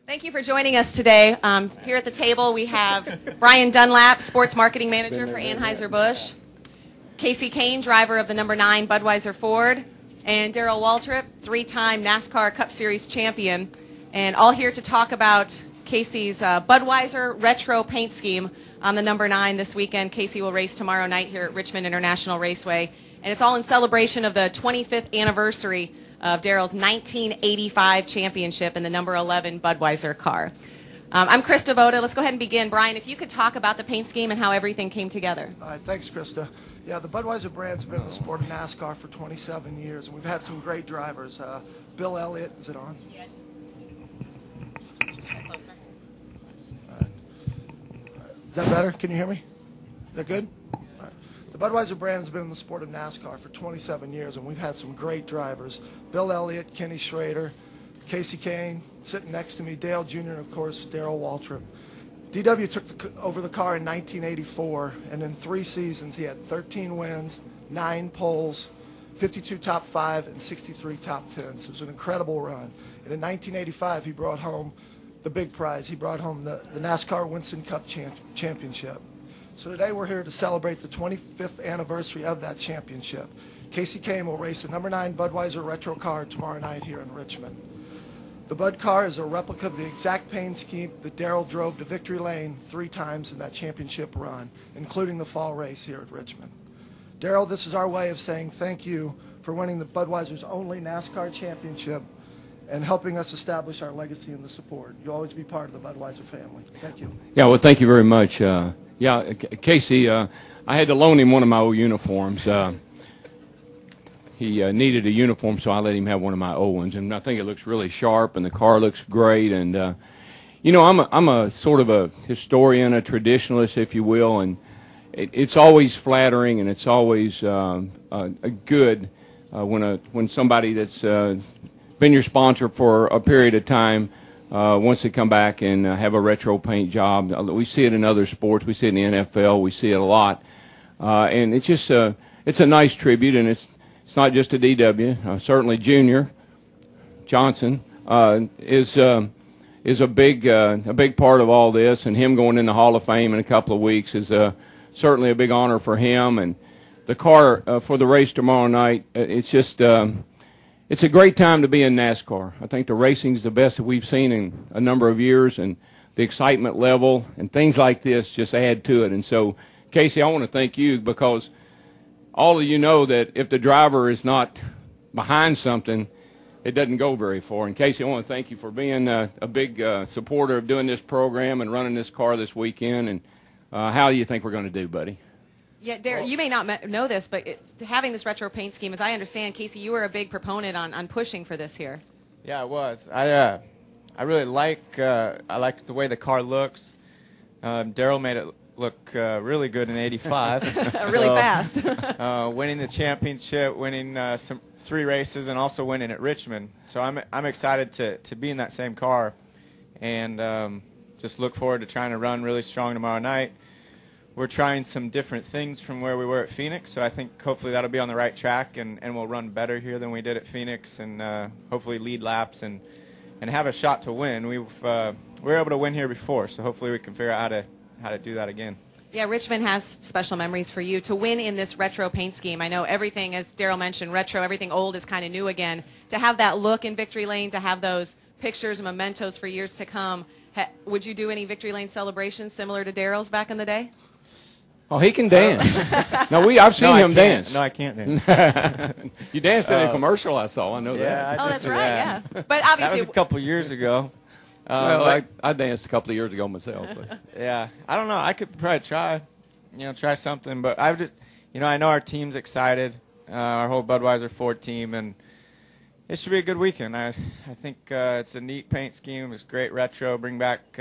Thank you for joining us today. Here at the table we have Brian Dunlap, Sports Marketing Manager for Anheuser-Busch, Kasey Kahne, driver of the number 9 Budweiser Ford, and Darrell Waltrip, 3-time NASCAR Cup Series champion, and all here to talk about Kasey's Budweiser retro paint scheme on the number 9 this weekend. Kasey will race tomorrow night here at Richmond International Raceway, and it's all in celebration of the 25th anniversary of Darrell's 1985 championship in the number 11 Budweiser car. I'm Krista Voda. Let's go ahead and begin. Brian, if you could talk about the paint scheme and how everything came together. All right, thanks, Krista. Yeah, the Budweiser brand's been in the sport of NASCAR for 27 years, and we've had some great drivers. Bill Elliott, is it on? Yeah, just closer. Is that better? Can you hear me? Is that good? All right. The Budweiser brand's been in the sport of NASCAR for 27 years, and we've had some great drivers. Bill Elliott, Kenny Schrader, Kasey Kahne, sitting next to me, Dale Jr., and of course, Darrell Waltrip. DW took over the car in 1984, and in 3 seasons he had 13 wins, 9 poles, 52 top 5, and 63 top 10s. It was an incredible run. And in 1985, he brought home the big prize. He brought home the NASCAR Winston Cup championship. So today we're here to celebrate the 25th anniversary of that championship. Kasey Kahne will race the number 9 Budweiser retro car tomorrow night here in Richmond. The Bud car is a replica of the exact paint scheme that Darrell drove to victory lane 3 times in that championship run, including the fall race here at Richmond. Darrell, this is our way of saying thank you for winning the Budweiser's only NASCAR championship and helping us establish our legacy in the sport. You'll always be part of the Budweiser family. Thank you. Yeah, well, thank you very much. Kasey, I had to loan him one of my old uniforms. He needed a uniform, so I let him have one of my old ones, and I think it looks really sharp, and the car looks great. And you know, I'm a sort of a historian, a traditionalist, if you will, and it's always flattering, and it's always good when somebody that's been your sponsor for a period of time wants to come back and have a retro paint job. We see it in other sports. We see it in the NFL. We see it a lot, and it's just it's a nice tribute, and it's not just a DW. Certainly, Junior Johnson is a big part of all this, and him going in the Hall of Fame in a couple of weeks is certainly a big honor for him. And the car for the race tomorrow night, it's just it's a great time to be in NASCAR. I think the racing's the best that we've seen in a number of years, and the excitement level and things like this just add to it. And so, Kasey, I want to thank you, because all of you know that if the driver is not behind something, it doesn't go very far. And Kasey, I want to thank you for being a big supporter of doing this program and running this car this weekend. And how do you think we're going to do, buddy? Yeah, Darrell, you may not know this, but having this retro paint scheme, as I understand, Kasey, you were a big proponent on pushing for this here. Yeah, I was. I really like the way the car looks. Darrell made it look really good in '85. Really fast. Winning the championship, winning 3 races, and also winning at Richmond. So I'm excited to be in that same car, and just look forward to trying to run really strong tomorrow night. We're trying some different things from where we were at Phoenix, so I think hopefully that'll be on the right track, and we'll run better here than we did at Phoenix, and hopefully lead laps and have a shot to win. We were able to win here before, so hopefully we can figure out how to do that again. Yeah, Richmond has special memories for you. To win in this retro paint scheme, I know everything, as Darrell mentioned, retro, everything old is kind of new again. To have that look in Victory Lane, to have those pictures and mementos for years to come, would you do any Victory Lane celebrations similar to Darrell's back in the day? Oh, he can dance. No, I've seen him dance. No, I can't dance. You danced in a commercial I saw. I know yeah, that. Oh, that's right, yeah. But obviously, that was a couple years ago. Well, I danced a couple of years ago myself. But. Yeah, I don't know. I could probably try something. But I know our team's excited, our whole Budweiser Ford team, and it should be a good weekend. I think it's a neat paint scheme. It's great retro. Bring back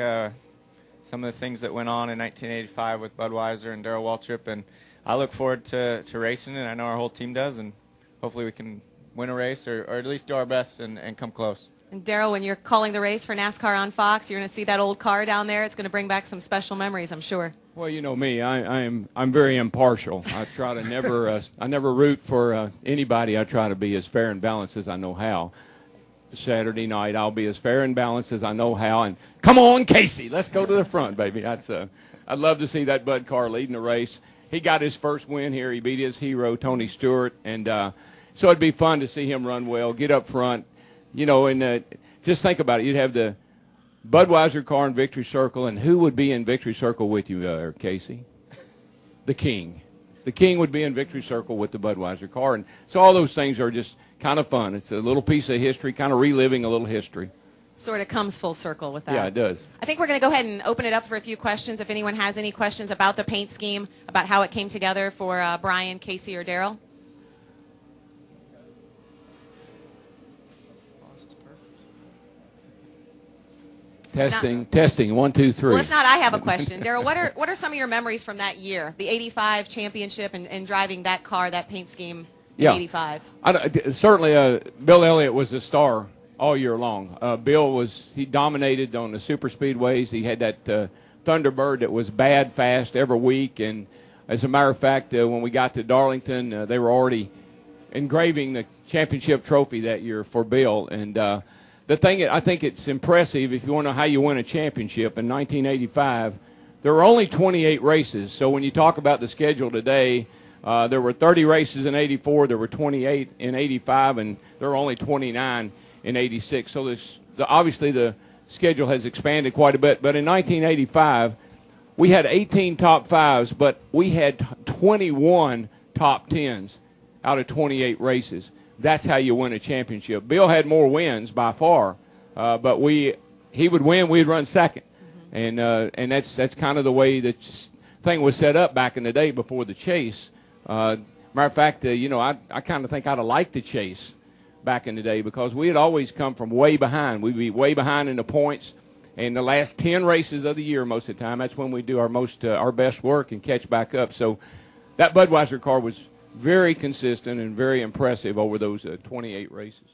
some of the things that went on in 1985 with Budweiser and Darrell Waltrip, and I look forward to racing it. I know our whole team does, and hopefully we can win a race or at least do our best and come close. And Darrell, when you're calling the race for NASCAR on Fox, you're going to see that old car down there. It's going to bring back some special memories, I'm sure. Well, you know me, I'm very impartial. I try to never root for anybody. I try to be as fair and balanced as I know how. Saturday night. I'll be as fair and balanced as I know how. And come on, Kasey, let's go to the front, baby. I'd love to see that Bud car leading the race. He got his first win here. He beat his hero, Tony Stewart, and so it'd be fun to see him run well, get up front, you know, and just think about it. You'd have the Budweiser car in Victory Circle, and who would be in Victory Circle with you, Kasey? The King. The King would be in Victory Circle with the Budweiser car, and so all those things are just kind of fun. It's a little piece of history, kind of reliving a little history. Sort of comes full circle with that. Yeah, it does. I think we're going to go ahead and open it up for a few questions. If anyone has any questions about the paint scheme, about how it came together for Brian, Kasey, or Darrell. Testing, 1, 2, 3. Well, if not, I have a question. Darrell, what are some of your memories from that year, the '85 championship, and driving that car, that paint scheme in '85? Certainly, Bill Elliott was a star all year long. Bill he dominated on the super speedways. He had that Thunderbird that was bad fast every week, and as a matter of fact, when we got to Darlington, they were already engraving the championship trophy that year for Bill. And the thing, I think it's impressive if you want to know how you win a championship. In 1985, there were only 28 races. So when you talk about the schedule today, there were 30 races in '84, there were 28 in '85, and there were only 29 in '86. So obviously the schedule has expanded quite a bit. But in 1985, we had 18 top 5s, but we had 21 top 10s out of 28 races. That's how you win a championship. Bill had more wins by far, but he would win, we'd run second. And that's kind of the way the thing was set up back in the day before the chase. Matter of fact, you know, I kind of think I'd have liked the chase back in the day because we had always come from way behind. We'd be way behind in the points. And the last 10 races of the year, most of the time, that's when we do our best work and catch back up. So that Budweiser car was very consistent and very impressive over those 28 races.